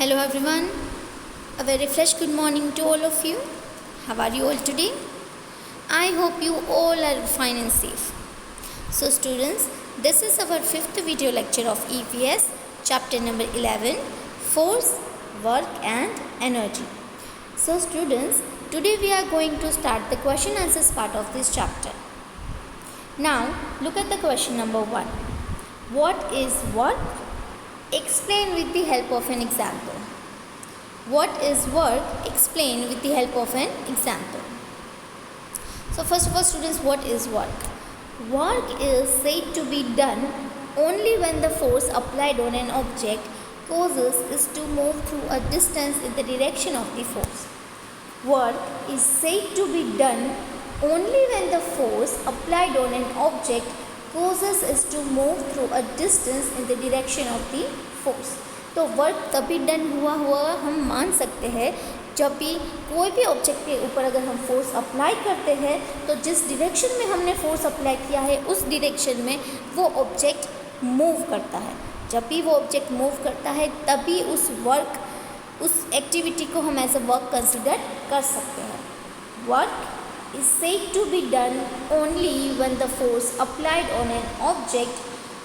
Hello everyone, a very fresh good morning to all of you. How are you all today? I hope you all are fine and safe. So students, this is our fifth video lecture of EVS chapter number 11, Force, Work and Energy. So students, today we are going to start the question answers part of this chapter. Now look at the question number 1. What is work? Explain with the help of an example. What is work? Explain with the help of an example. So first of all students, what is work? Work is said to be done only when the force applied on an object causes it to move through a distance in the direction of the force. Work is said to be done only when the force applied on an object causes is to move through a distance in the direction of the force. तो work तभी done हुआ हम मान सकते हैं जब भी कोई भी ऑब्जेक्ट के ऊपर अगर हम फोर्स अप्लाई करते हैं तो जिस डायरेक्शन में हमने फोर्स अप्लाई किया है उस डायरेक्शन में वो ऑब्जेक्ट मूव करता है. जब भी वो ऑब्जेक्ट मूव करता है तभी उस एक्टिविटी को हम एज अ वर्क कंसिडर कर सकते हैं. Work is said to be done only when the force applied on an object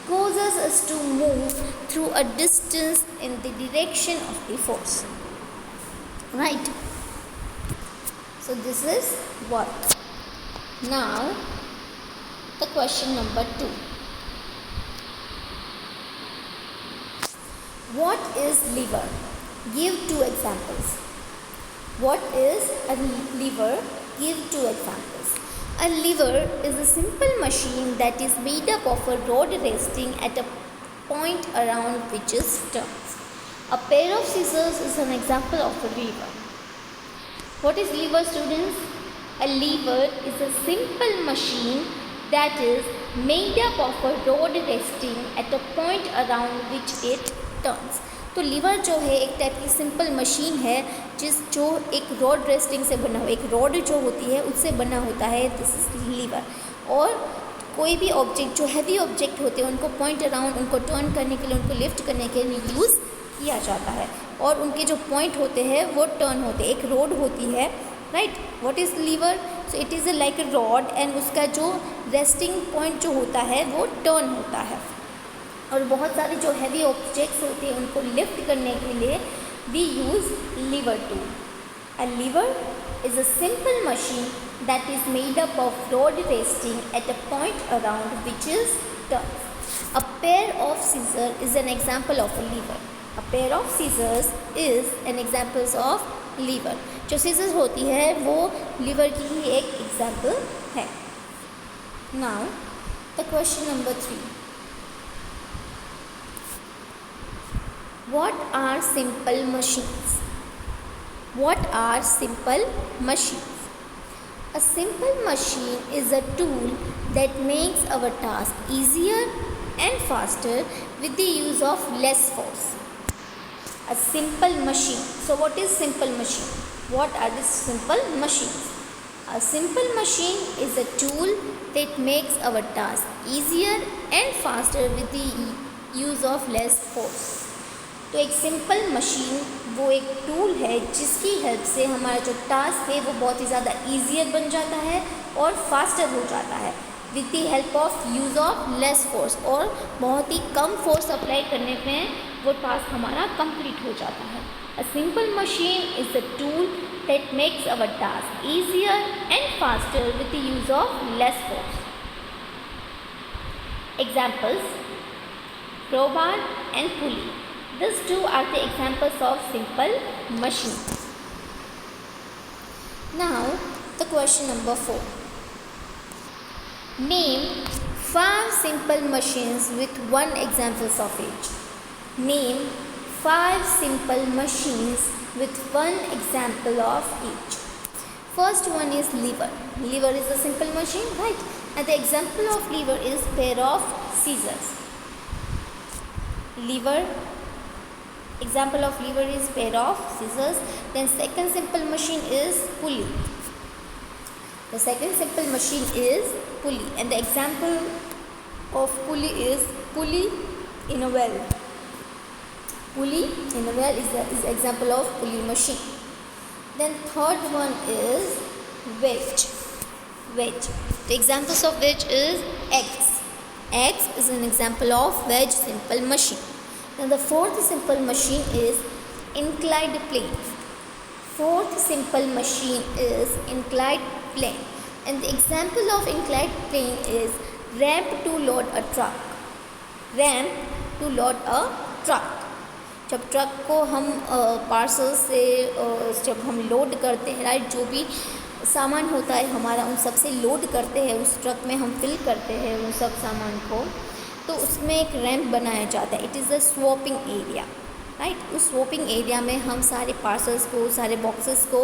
causes us to move through a distance in the direction of the force. Right? So this is work. Now the question number 2. What is lever? Give 2 examples. What is a lever? Give 2 examples. A lever is a simple machine that is made up of a rod resting at a point around which it turns. A pair of scissors is an example of a lever. What is lever, students? A lever is a simple machine that is made up of a rod resting at a point around which it turns. तो liver जो है एक type की simple machine है जो एक rod resting से बना हो, एक रॉड जो होती है उससे बना होता है. This is lever. और कोई भी ऑब्जेक्ट जो हैवी ऑब्जेक्ट होते हैं उनको पॉइंट अराउंड, उनको टर्न करने के लिए, उनको लिफ्ट करने के लिए यूज़ किया जाता है. और उनके जो पॉइंट होते हैं वो टर्न होते हैं. एक रोड होती है, right. What is lever? So it is like a rod and उसका जो रेस्टिंग पॉइंट जो होता है वो टर्न होता है. और बहुत सारे जो हैवी ऑब्जेक्ट्स होते हैं उनको लिफ्ट करने के लिए we use lever tool. A lever is a simple machine that is made up of rod resting at a point around which is turn. A pair of scissor is an example of a lever. A pair of scissors is an examples of lever. जो scissors होती है वो lever की ही एक example है. Now the question number 3. What are simple machines? What are simple machines? A simple machine is a tool that makes our task easier and faster with the use of less force. A simple machine. So what is simple machine? What are these simple machines? A simple machine is a tool that makes our task easier and faster with the use of less force. तो एक simple machine वो एक tool है जिसकी help से हमारा जो task है वो बहुत ही ज़्यादा ईजियर बन जाता है और फास्टर हो जाता है with the help of use of less force. और बहुत ही कम फोर्स अप्लाई करने पे वो टास्क हमारा कंप्लीट हो जाता है. अ simple machine is a tool that makes our task easier and faster with the use of less force. Examples: crowbar and pulley. These 2 are the examples of simple machine. Now the question number 4. Name 5 simple machines with 1 examples of each. Name 5 simple machines with 1 example of each. First one is lever. Lever is a simple machine, right? And the example of lever is pair of scissors. Lever. Example of lever is pair of scissors. Then second simple machine is pulley. The second simple machine is pulley and the example of pulley is pulley in a well. pulley in a well is example of pulley machine. Then third one is wedge. The examples of wedge is eggs. Eggs is an example of wedge simple machine. Then the fourth simple machine is inclined plane. Fourth simple machine is inclined plane. And the example of inclined plane is ramp to load a truck. Ramp to load a truck. जब truck को हम parcel से जब हम load करते हैं, right, जो भी सामान होता है हमारा उन सब से लोड करते हैं, उस ट्रक में हम फिल करते हैं उन सब सामान को, तो उसमें एक रैंप बनाया जाता है. It is a swapping area, right. उस स्वॉपिंग एरिया में हम सारे पार्सल्स को, सारे बॉक्सेस को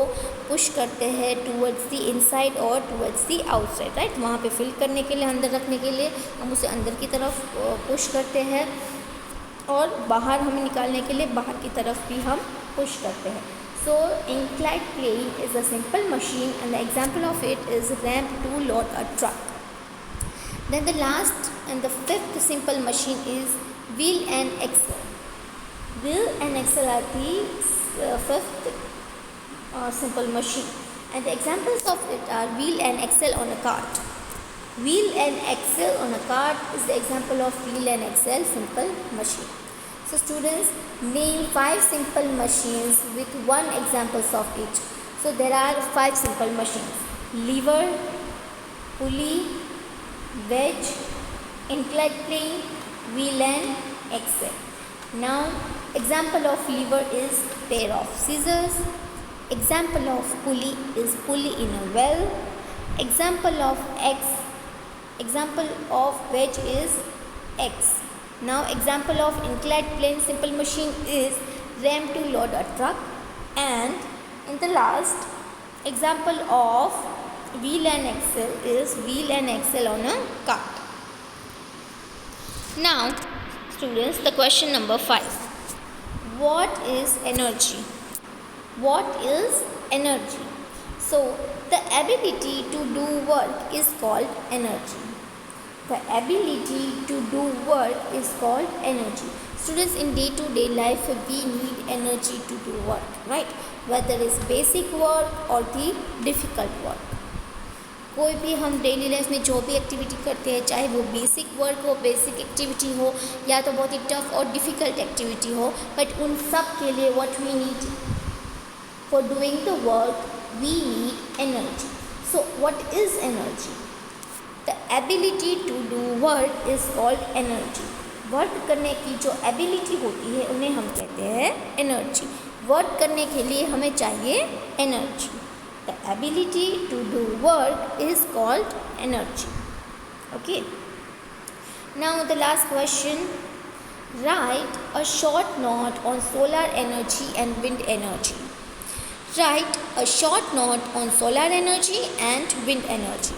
पुश करते हैं टूवर्ड्स दी इनसाइड और टूवर्ड्स दी आउटसाइड, राइट. वहाँ पे फिल करने के लिए, अंदर रखने के लिए हम उसे अंदर की तरफ पुश करते हैं और बाहर हमें निकालने के लिए बाहर की तरफ भी हम पुश करते हैं. सो inclined plane is a simple machine and the example of it is ramp to load a truck. Then the last and the fifth simple machine is wheel and axle. Wheel and axle are the fifth simple machine, and the examples of it are wheel and axle on a cart. Wheel and axle on a cart is the example of wheel and axle simple machine. So students, name 5 simple machines with one examples of each. So there are 5 simple machines: lever, pulley, wedge, inclined plane, wheel and axle. Now example of lever is pair of scissors. Example of pulley is pulley in a well. Example of wedge is X. Now example of inclined plane simple machine is ramp to load a truck. And in the last example of wheel and axle is wheel and axle on a cart. Now students, the question number 5. What is energy? What is energy? So the ability to do work is called energy. The ability to do work is called energy. Students, in day-to-day life we need energy to do work, right? Whether it's basic work or the difficult work. कोई भी हम daily life में जो भी activity करते हैं, चाहे वो बेसिक वर्क हो, बेसिक एक्टिविटी हो, या तो बहुत ही टफ और डिफ़िकल्ट एक्टिविटी हो, बट उन सब के लिए what we need for doing the work, we need energy. So what is energy? The ability to do work is called energy. Work करने की जो एबिलिटी होती है उन्हें हम कहते हैं एनर्जी. वर्क करने के लिए हमें चाहिए energy. The ability to do work is called energy. Okay, now the last question. Write a short note on solar energy and wind energy. Write a short note on solar energy and wind energy.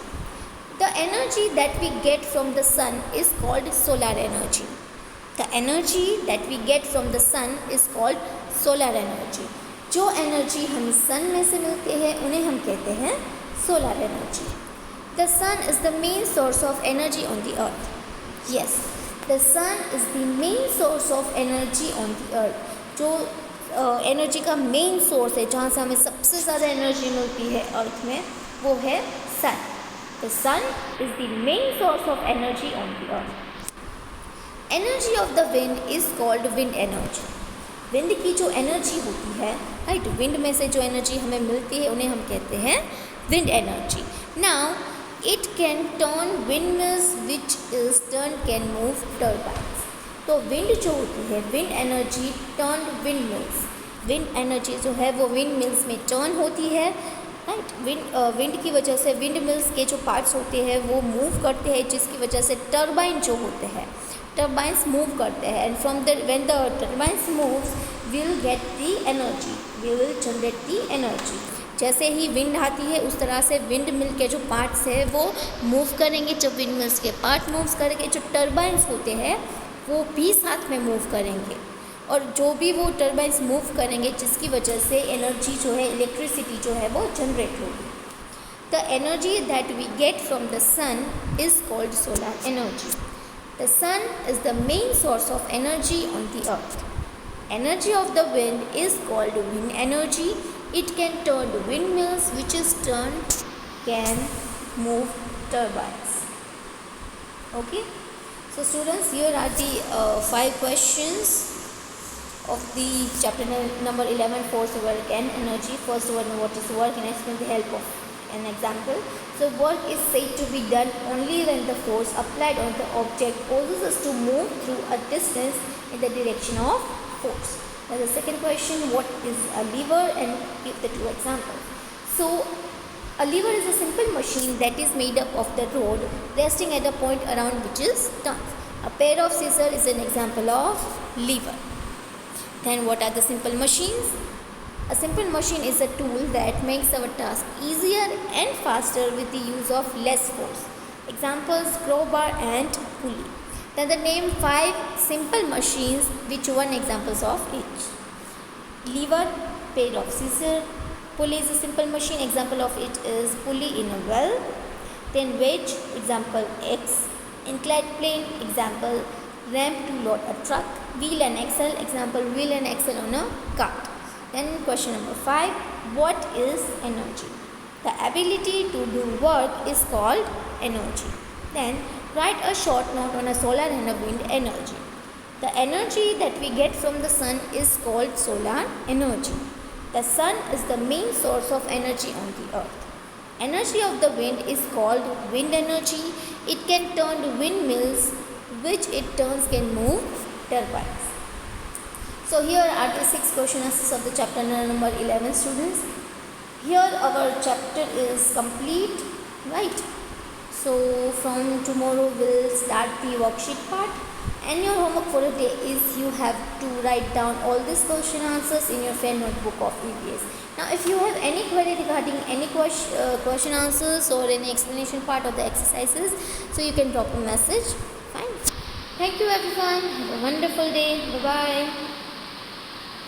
The energy that we get from the sun is called solar energy. The energy that we get from the sun is called solar energy. जो energy हमें सन में से मिलती है उन्हें हम कहते हैं solar energy. The sun is the main source of energy on the earth. Yes, the sun is the main source of energy on the earth. जो एनर्जी का मेन सोर्स है, जहाँ से हमें सबसे ज़्यादा एनर्जी मिलती है अर्थ में, वो है sun. The sun is the main source of energy on the earth. Energy of the wind is called wind energy. Wind की जो एनर्जी होती है, राइट, विंड में से जो एनर्जी हमें मिलती है उन्हें हम कहते हैं wind energy. Now it can turn wind mills which is turn can move turbines. तो विंड जो होती है, wind energy turn wind mills. Wind energy जो है वो विंड मिल्स में टर्न होती है, राइट. विंड की वजह से विंड मिल्स के जो पार्ट्स होते हैं वो मूव करते हैं, जिसकी वजह से टर्बाइन जो होते हैं, टर्बाइंस मूव करते हैं. And from the when the turbines moves we will get the energy, we will generate the energy. जैसे ही विंड आती है उस तरह से विंड मिल के जो पार्ट्स है वो मूव करेंगे. जब विंड मिल्स के पार्ट मूव करेंगे, जो टर्बाइंस होते हैं वो भी साथ में मूव करेंगे, और जो भी वो टर्बाइंस मूव करेंगे जिसकी वजह से एनर्जी जो है, इलेक्ट्रिसिटी जो है वो जनरेट होगी. The energy that we get from the sun is called solar energy. The sun is the main source of energy on the earth. Energy of the wind is called wind energy. It can turn windmills, which is turned can move turbines. Okay. So students, here are the 5 questions of the chapter number 11, force, work and energy. First one, what is work, and explain the help of an example. So work is said to be done only when the force applied on the object causes us to move through a distance in the direction of force. Now the second question, what is a lever, and give the 2 examples. So a lever is a simple machine that is made up of the rod resting at a point around which is turns. A pair of scissors is an example of lever. Then what are the simple machines? A simple machine is a tool that makes our task easier and faster with the use of less force. Examples, crowbar and pulley. Then the name 5 simple machines, which one examples of each. Lever, pair of scissors. Pulley is a simple machine, example of it is pulley in a well. Then wedge, example X. Inclined plane, example ramp to load a truck. Wheel and axle, example wheel and axle on a cart. Then question number 5, what is energy? The ability to do work is called energy. Then write a short note on a solar and a wind energy. The energy that we get from the sun is called solar energy. The sun is the main source of energy on the earth. Energy of the wind is called wind energy. It can turn windmills, which it turns can move turbines. So here are the 6 question answers of the chapter number 11, students. Here our chapter is complete, right? So from tomorrow we'll start the worksheet part, and your homework for the day is you have to write down all these question answers in your fair notebook of EVS. Now if you have any query regarding any question answers or any explanation part of the exercises, so you can drop a message. Fine. Thank you everyone. Have a wonderful day. Bye bye.